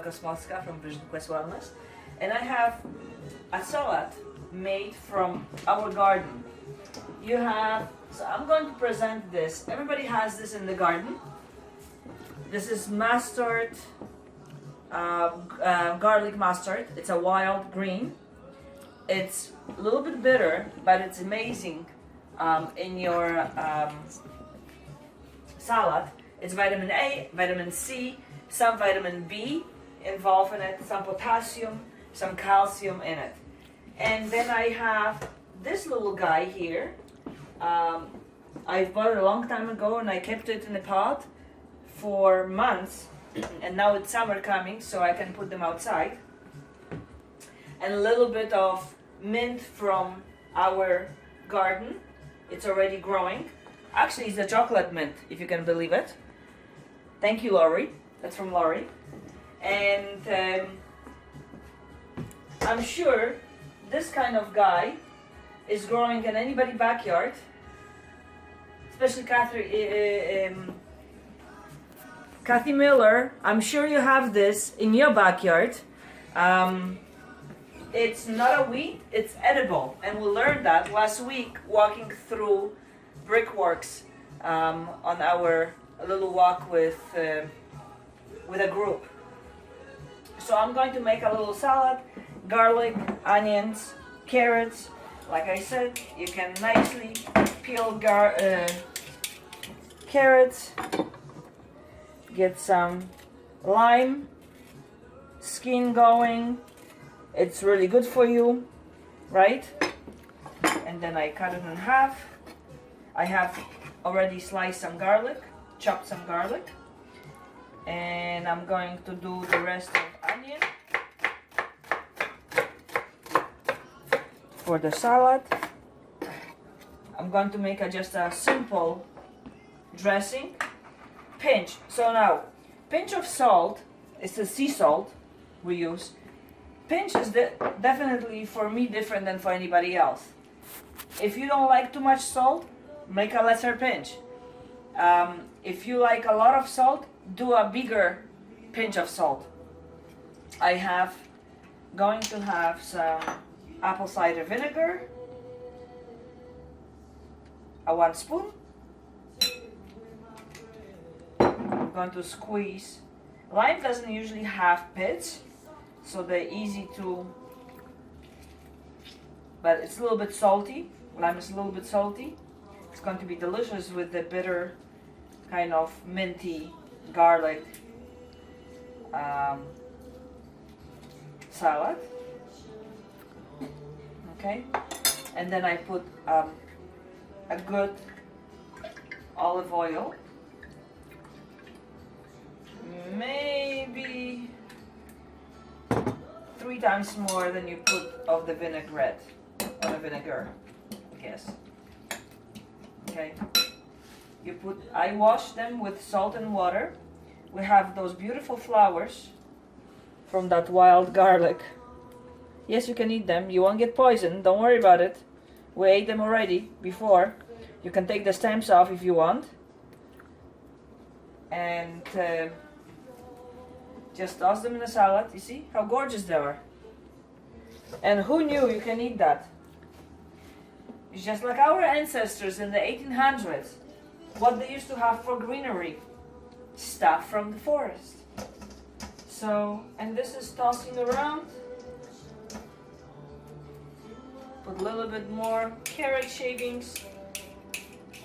Kosmowska from Vision Quest Wellness, and I have a salad made from our garden. So I'm going to present this. Everybody has this in the garden. This is mustard, garlic mustard. It's a wild green. It's a little bit bitter, but it's amazing in your salad. It's vitamin A, vitamin C, some vitamin B involved in it, some potassium, some calcium in it. And then I have this little guy here. I bought it a long time ago and I kept it in a pot for months, and now it's summer coming, so I can put them outside. And a little bit of mint from our garden. It's already growing. Actually, it's a chocolate mint, if you can believe it. Thank you, Laurie. That's from Laurie. And I'm sure this kind of guy is growing in anybody's backyard, especially Kathy Miller. I'm sure you have this in your backyard. It's not a weed, it's edible, and we learned that last week walking through Brickworks on our little walk with a group. So I'm going to make a little salad, garlic, onions, carrots. Like I said, you can nicely peel carrots, get some lime, skin going. It's really good for you, right? And then I cut it in half. I have already sliced some garlic, chopped some garlic, and I'm going to do the rest of onion for the salad. I'm going to make just a simple dressing. Pinch. So now, pinch of salt, it's the sea salt we use. Pinch is definitely for me different than for anybody else. If you don't like too much salt, make a lesser pinch. If you like a lot of salt, do a bigger pinch of salt. Going to have some apple cider vinegar, 1 spoon. I'm going to squeeze. Lime doesn't usually have pits, so they're easy to, but it's a little bit salty. Lime is a little bit salty. It's going to be delicious with the bitter kind of minty garlic salad. Okay, and then I put a good olive oil, maybe 3 times more than you put of the vinaigrette or the vinegar, I guess. Okay, I wash them with salt and water. We have those beautiful flowers from that wild garlic. Yes, you can eat them. You won't get poisoned. Don't worry about it. We ate them already before. You can take the stems off if you want. And just toss them in the salad. You see how gorgeous they are. And who knew you can eat that? It's just like our ancestors in the 1800s. What they used to have for greenery. Stuff from the forest. So, and this is tossing around. Put a little bit more carrot shavings.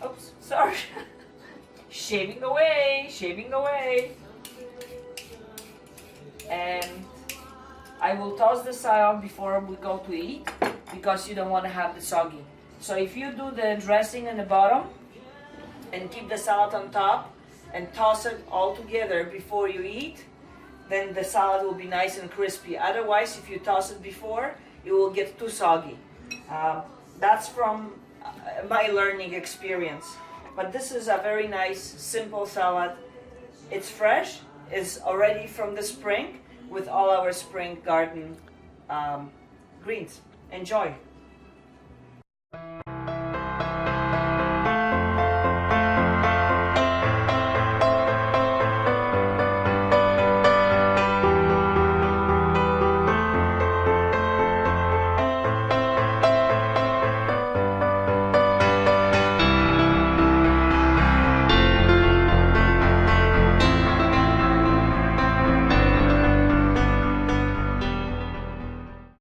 Oops, sorry. Shaving away, shaving away. And I will toss the salad before we go to eat because you don't want to have the soggy. So if you do the dressing in the bottom and keep the salad on top and toss it all together before you eat, then the salad will be nice and crispy. Otherwise, if you toss it before, it will get too soggy. That's from my learning experience. But this is a very nice, simple salad. It's fresh, it's already from the spring with all our spring garden greens. Enjoy!